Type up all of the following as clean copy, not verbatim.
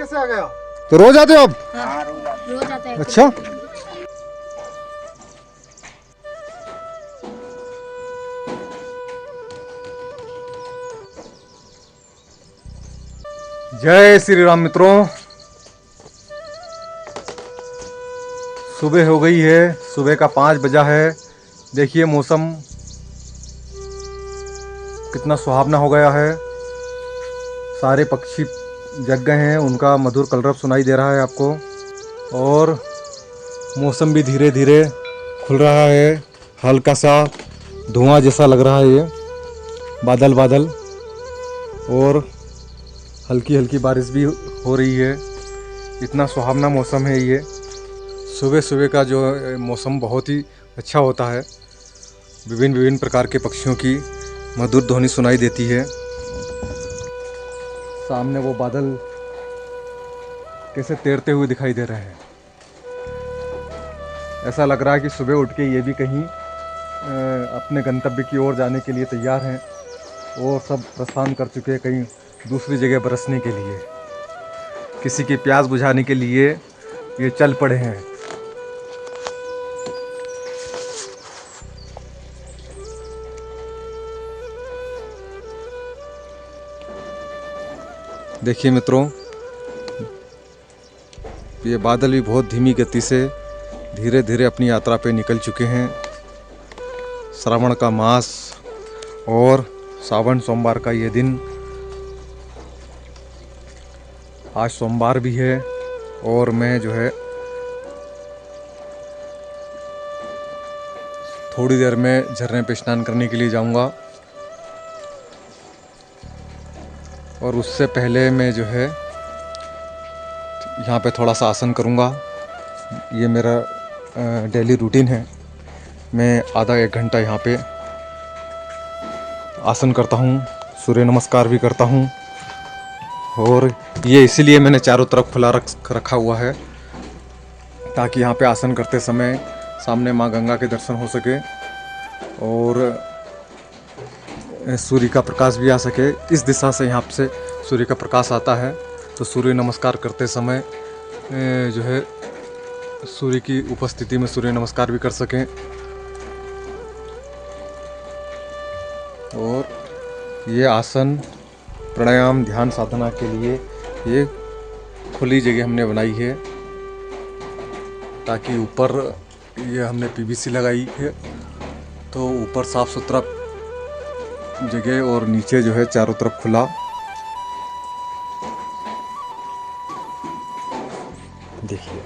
कैसे आ गया? तो रोज आते हो आप? हाँ, रोज आता है। अच्छा, जय श्री राम मित्रों। सुबह हो गई है, सुबह का 5 बजा है। देखिए मौसम कितना सुहावना हो गया है। सारे पक्षी जग गए हैं, उनका मधुर कलरव सुनाई दे रहा है आपको। और मौसम भी धीरे धीरे खुल रहा है। हल्का सा धुआं जैसा लग रहा है ये, बादल बादल, और हल्की हल्की बारिश भी हो रही है। इतना सुहावना मौसम है ये। सुबह सुबह का जो मौसम बहुत ही अच्छा होता है। विभिन्न विभिन्न प्रकार के पक्षियों की मधुर ध्वनि सुनाई देती है। सामने वो बादल कैसे तैरते हुए दिखाई दे रहे हैं। ऐसा लग रहा है कि सुबह उठ के ये भी कहीं अपने गंतव्य की ओर जाने के लिए तैयार हैं, और सब प्रस्थान कर चुके हैं कहीं दूसरी जगह बरसने के लिए। किसी की प्यास बुझाने के लिए ये चल पड़े हैं। देखिए मित्रों, ये बादल भी बहुत धीमी गति से धीरे धीरे अपनी यात्रा पे निकल चुके हैं। श्रावण का मास और सावन सोमवार का ये दिन, आज सोमवार भी है, और मैं जो है थोड़ी देर में झरने पे स्नान करने के लिए जाऊंगा। और उससे पहले मैं जो है यहाँ पे थोड़ा सा आसन करूँगा। ये मेरा डेली रूटीन है। मैं आधा एक घंटा यहाँ पे आसन करता हूँ, सूर्य नमस्कार भी करता हूँ। और ये इसीलिए मैंने चारों तरफ खुला रखा हुआ है, ताकि यहाँ पे आसन करते समय सामने माँ गंगा के दर्शन हो सके और सूर्य का प्रकाश भी आ सके। इस दिशा से यहाँ से सूर्य का प्रकाश आता है, तो सूर्य नमस्कार करते समय जो है सूर्य की उपस्थिति में सूर्य नमस्कार भी कर सकें। और ये आसन, प्राणायाम, ध्यान साधना के लिए ये खुली जगह हमने बनाई है, ताकि ऊपर ये हमने पीवीसी लगाई है, तो ऊपर साफ सुथरा जगह और नीचे जो है चारों तरफ खुला। देखिए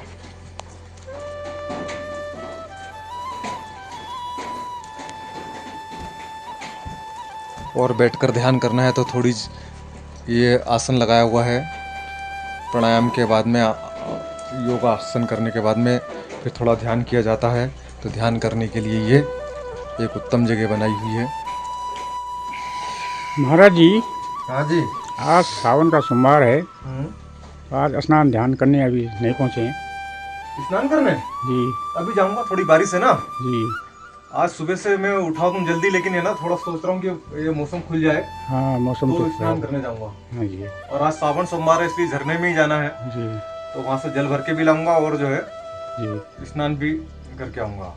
और बैठकर ध्यान करना है तो थोड़ी ये आसन लगाया हुआ है। प्राणायाम के बाद में, योगा आसन करने के बाद में फिर थोड़ा ध्यान किया जाता है, तो ध्यान करने के लिए ये एक उत्तम जगह बनाई हुई है। महाराज जी, हाँ जी। आज सावन का सोमवार है, तो आज स्नान ध्यान करने अभी नहीं पहुँचे हैं। स्नान करने जी अभी जाऊंगा, थोड़ी बारिश है ना। जी। आज सुबह से मैं उठा हूँ जल्दी, लेकिन है ना थोड़ा सोच रहा हूँ कि ये मौसम खुल जाए हाँ, मौसम तो तो स्नान करने जाऊंगा। हाँ जी और आज सावन सोमवार है, इसलिए झरने में ही जाना है, जी तो वहाँ से जल भर के भी लाऊंगा और जो है जी। स्नान भी करके आऊंगा।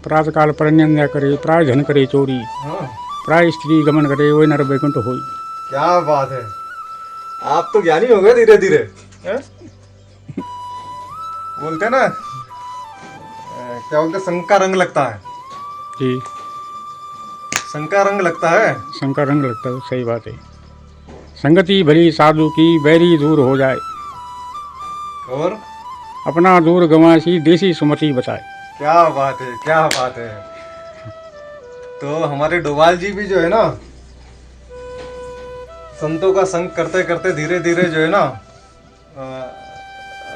प्रातः काल परन्या करे, प्राय धन करे चोरी, हाँ, प्राय स्त्री गमन करे, वो नर बैकुंठ होई। क्या बात है, आप तो ज्ञानी हो गए धीरे धीरे। बोलते हैं ना, क्या बोलते, संग का रंग लगता है। जी, संग का रंग लगता है। शंकर रंग लगता है, सही बात है। संगति भली साधु की, बैरी दूर हो जाए, और अपना दूर गंवासी, देसी सुमति बचाए। क्या बात है, क्या बात है। तो हमारे डोभाल जी भी जो है ना, संतों का संग करते करते धीरे धीरे जो है ना,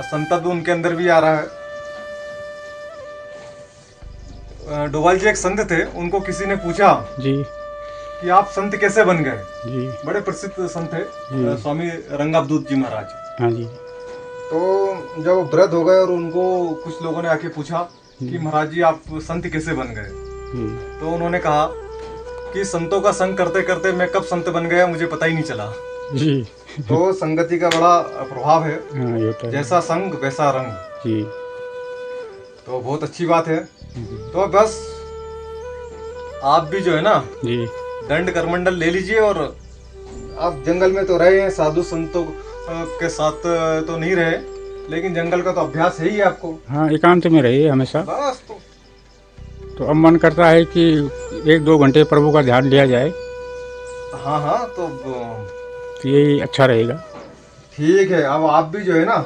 संतत्व उनके अंदर भी आ रहा है। डोभाल जी एक संत थे, उनको किसी ने पूछा जी कि आप संत कैसे बन गए। जी बड़े प्रसिद्ध संत थे, जी। स्वामी रंगावधूत जी महाराज। हाँ जी तो जब वृद्ध हो गए और उनको कुछ लोगों ने आके पूछा कि महाराज जी आप संत कैसे बन गए, तो उन्होंने कहा कि संतों का संग करते करते मैं कब संत बन गया मुझे पता ही नहीं चला। जी। तो संगति का बड़ा प्रभाव है, हाँ ये तो है। जैसा संग वैसा रंग। जी। तो बहुत अच्छी बात है। जी। तो बस आप भी जो है ना जी। दंड करमंडल ले लीजिए, और आप जंगल में तो रहे हैं, साधु संतों के साथ तो नहीं रहे, लेकिन जंगल का तो अभ्यास है ही आपको। हाँ एकांत में रहिए हमेशा। बस तो अब मन करता है कि 1-2 घंटे प्रभु का ध्यान लिया जाए, हाँ हाँ, तो तो यही अच्छा रहेगा। ठीक है। अब आप भी जो है ना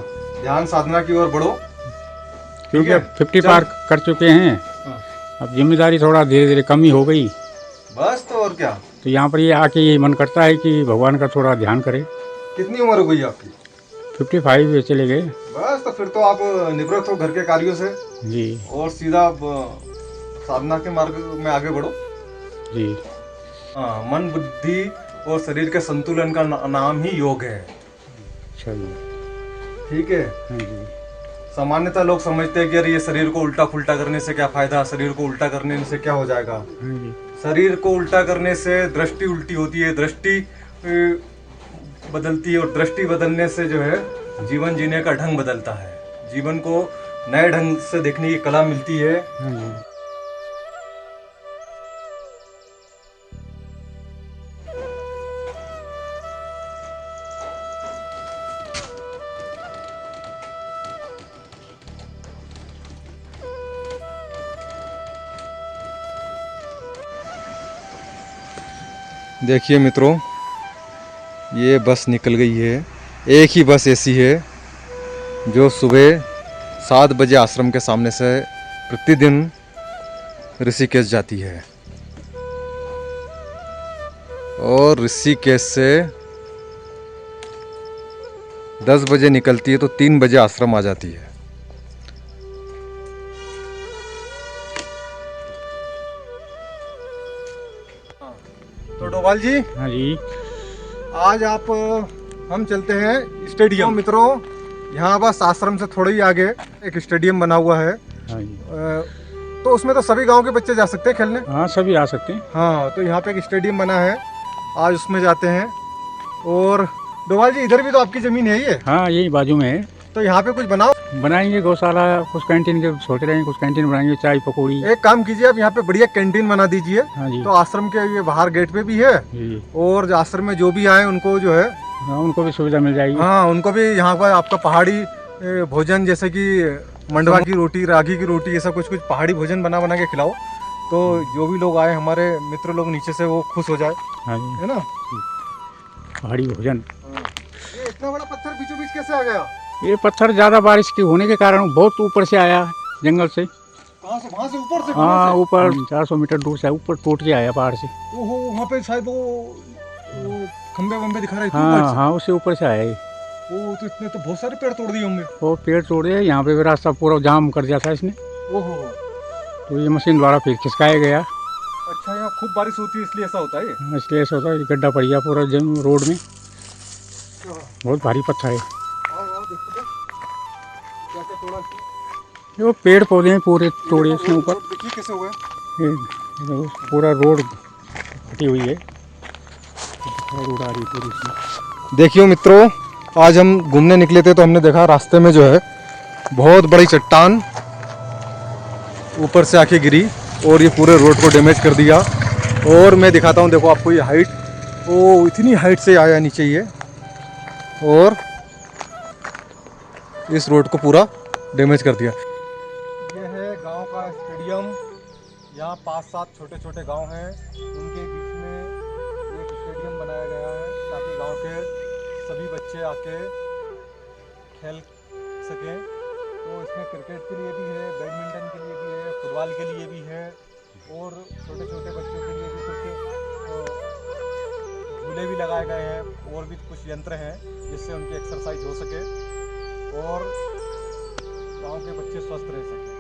ध्यान साधना की ओर बढ़ो। ठीक क्योंकि है, अब 50 चल। पार कर चुके हैं, हाँ, अब जिम्मेदारी थोड़ा धीरे धीरे कम ही हो गई। बस तो और क्या। तो यहाँ पर ये आके ये मन करता है कि भगवान का थोड़ा ध्यान करें। कितनी उम्र हो गई आपकी? 55 चले गए। बस तो फिर तो आप निवृत्त हो घर के कार्यों से, जी। और सीधा साधना के मार्ग में आगे बढ़ो। जी। हाँ, मन बुद्धि और शरीर के संतुलन का नाम ही योग है। अच्छा जी। ठीक है। हाँ जी। सामान्यतः लोग समझते हैं कि यार ये शरीर को उल्टा फुल्टा करने से क्या फायदा, शरीर को उल्टा करने से क्या हो जाएगा। हाँ जी। शरीर को उल्टा करने से दृष्टि उल्टी होती है, दृष्टि बदलती है, और दृष्टि बदलने से जो है जीवन जीने का ढंग बदलता है, जीवन को नए ढंग से देखने की कला मिलती है। हाँ जी। देखिए मित्रों, ये बस निकल गई है। एक ही बस ऐसी है जो सुबह 7 बजे आश्रम के सामने से प्रतिदिन ऋषिकेश जाती है, और ऋषिकेश से 10 बजे निकलती है तो 3 बजे आश्रम आ जाती है। तो डोभाल जी, हाँ जी। आज आप हम चलते हैं स्टेडियम। मित्रों, यहाँ बस आश्रम से थोड़ा ही आगे एक स्टेडियम बना हुआ है। हाँ जी। तो उसमें तो सभी गांव के बच्चे जा सकते हैं खेलने। हाँ सभी आ सकते हैं। हाँ, तो यहाँ पे एक स्टेडियम बना है, आज उसमें जाते हैं। और डोभाल जी, इधर भी तो आपकी ज़मीन है ये, हाँ यही बाजू में है। तो यहाँ पे कुछ बनाओ। बनाएंगे गौशाला, कुछ कैंटीन के सोच रहे हैं, कुछ कैंटीन बनाएंगे, चाय पकौड़ी। एक काम कीजिए, आप यहाँ पे बढ़िया कैंटीन बना दीजिए। हाँ जी। तो आश्रम के ये बाहर गेट पे भी है, जी। और जो आश्रम में जो भी आए उनको जो है, हाँ उनको भी सुविधा मिल जाएगी। हाँ उनको भी यहाँ पर आपका पहाड़ी भोजन, जैसे कि मंडवा की रोटी, रागी की रोटी, ऐसा कुछ कुछ पहाड़ी भोजन बना बना के खिलाओ, तो जो भी लोग आए हमारे मित्र लोग नीचे से, वो खुश हो जाए। हाँ जी। है ना। पहाड़ी भोजन। ये इतना बड़ा पत्थर बीचों बीच कैसे आ गया? ये पत्थर ज़्यादा बारिश की होने के कारण बहुत ऊपर से आया, जंगल से। कहाँ से? वहाँ से ऊपर से? हाँ ऊपर 400 मीटर दूर से ऊपर टूट के आया पहाड़ से। ओहो, वहाँ पे शायद वो खंबे वंबे दिखा रहे थे ऊपर हाँ से। हाँ उससे ऊपर से आया ये। ओ, तो इतने तो बहुत सारे पेड़ तोड़ दिए होंगे। वो पेड़ तोड़ दिया, यहाँ पे भी रास्ता पूरा जाम कर दिया था इसने। ओहो। तो ये मशीन द्वारा फिर खिसकाया गया। अच्छा, यहाँ खूब बारिश होती है इसलिए ऐसा होता है। इसलिए ऐसा होता है, गड्ढा पड़ गया पूरा रोड में। बहुत भारी पत्थर है। देखो तो, क्या क्या तोड़ा इसने? ये वो पेड़ पौधे हैं पूरे तोड़े इसने ऊपर। देखिए कैसे हुआ है। ये देखो, पूरा रोड फटी हुई है, रोड आ रही पूरी इसमें। देखियो मित्रों, आज हम घूमने निकले थे तो हमने देखा रास्ते में जो है बहुत बड़ी चट्टान ऊपर से आके गिरी, और ये पूरे रोड को डैमेज कर दिया। और मैं दिखाता हूँ, देखो आपको ये हाइट, ओ इतनी हाइट से आया नीचे ये, और इस रोड को पूरा डैमेज कर दिया। ये है गांव का स्टेडियम। यहाँ 5-7 छोटे छोटे गांव हैं, उनके बीच में एक स्टेडियम बनाया गया है ताकि गांव के सभी बच्चे आके खेल सकें। तो इसमें क्रिकेट के लिए भी है, बैडमिंटन के लिए भी है, फुटबॉल के लिए भी है, और छोटे छोटे बच्चों के लिए भी कुछ झूले भी लगाए गए हैं, और भी कुछ यंत्र हैं जिससे उनकी एक्सरसाइज हो सके और गांव के बच्चे स्वस्थ रह सकें।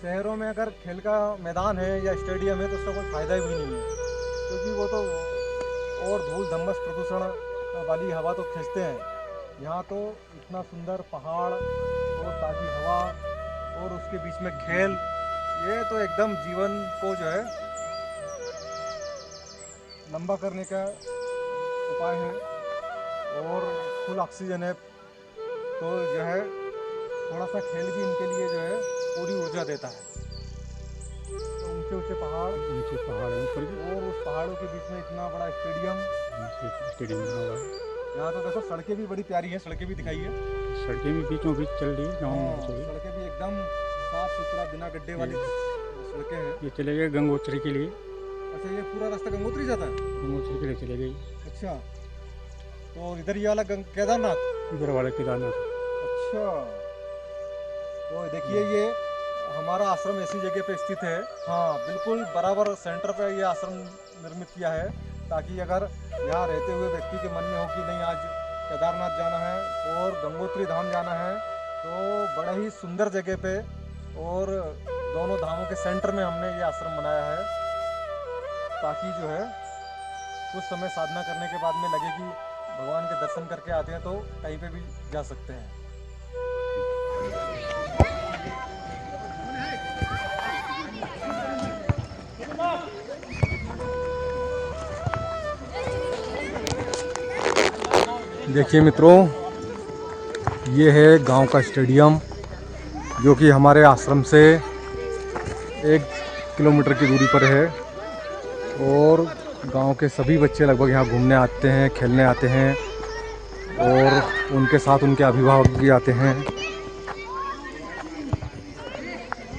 शहरों में अगर खेल का मैदान है या स्टेडियम है तो उसका कोई फ़ायदा भी नहीं है, क्योंकि वो तो और धूल धम्मस प्रदूषण वाली हवा तो खींचते हैं। यहाँ तो इतना सुंदर पहाड़ और ताज़ी हवा और उसके बीच में खेल, ये तो एकदम जीवन को जो है लंबा करने का उपाय है और फुल ऑक्सीजन है, तो जो है थोड़ा सा खेल भी इनके लिए जो है पूरी ऊर्जा देता है। तो ऊंचे ऊंचे पहाड़ है ऊपर के, और उस पहाड़ों के बीच में इतना बड़ा स्टेडियम। स्टेडियम बना हुआ है। यहाँ तो देखो सड़कें भी बड़ी प्यारी हैं, सड़कें भी दिखाई है। सड़कें भी बीचों बीच चल रही है गाँव में हाँ, चली। सड़कें भी एकदम साफ सुथरा बिना गड्ढे वाली सड़कें हैं। ये चले गए गंगोत्री के लिए, अच्छा, ये पूरा रास्ता गंगोत्री जाता है? गंगोत्री के लिए चले गई। अच्छा, तो इधर ये वाला केदारनाथ, इधर वाला केदारनाथ। अच्छा, तो देखिए ये हमारा आश्रम ऐसी जगह पे स्थित है। हाँ, बिल्कुल बराबर सेंटर पे ये आश्रम निर्मित किया है, ताकि अगर यहाँ रहते हुए व्यक्ति के मन में हो कि नहीं आज केदारनाथ जाना है और गंगोत्री धाम जाना है, तो बड़ा ही सुंदर जगह पे और दोनों धामों के सेंटर में हमने ये आश्रम बनाया है, ताकि जो है कुछ समय साधना करने के बाद में लगे कि भगवान के दर्शन करके आते हैं तो कहीं पे भी जा सकते हैं। देखिए मित्रों, ये है गांव का स्टेडियम, जो कि हमारे आश्रम से 1 किलोमीटर की दूरी पर है। और गांव के सभी बच्चे लगभग यहाँ घूमने आते हैं, खेलने आते हैं, और उनके साथ उनके अभिभावक भी आते हैं।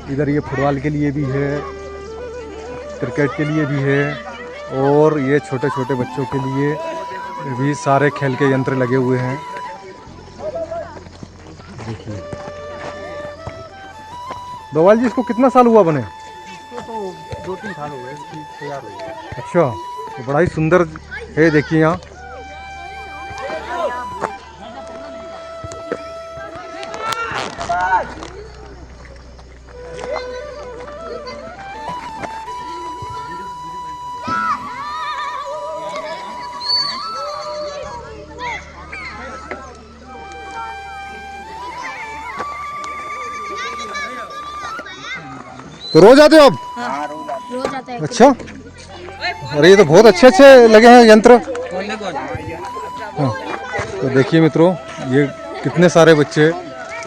इधर ये फुटबॉल के लिए भी है, क्रिकेट के लिए भी है, और ये छोटे छोटे बच्चों के लिए भी सारे खेल के यंत्र लगे हुए हैं। देखिए दोवाल जी, इसको कितना साल हुआ बने? इसको तो 2-3 साल हो गए इसकी तैयार हुई है। अच्छा, तो बड़ा ही सुंदर है। देखिए यहाँ तो रोज आते हो आप? हाँ, रोज आता है। अच्छा, अरे ये तो बहुत अच्छे अच्छे लगे हैं यंत्र। हाँ, तो देखिए मित्रों, ये कितने सारे बच्चे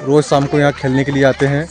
रोज शाम को यहाँ खेलने के लिए आते हैं।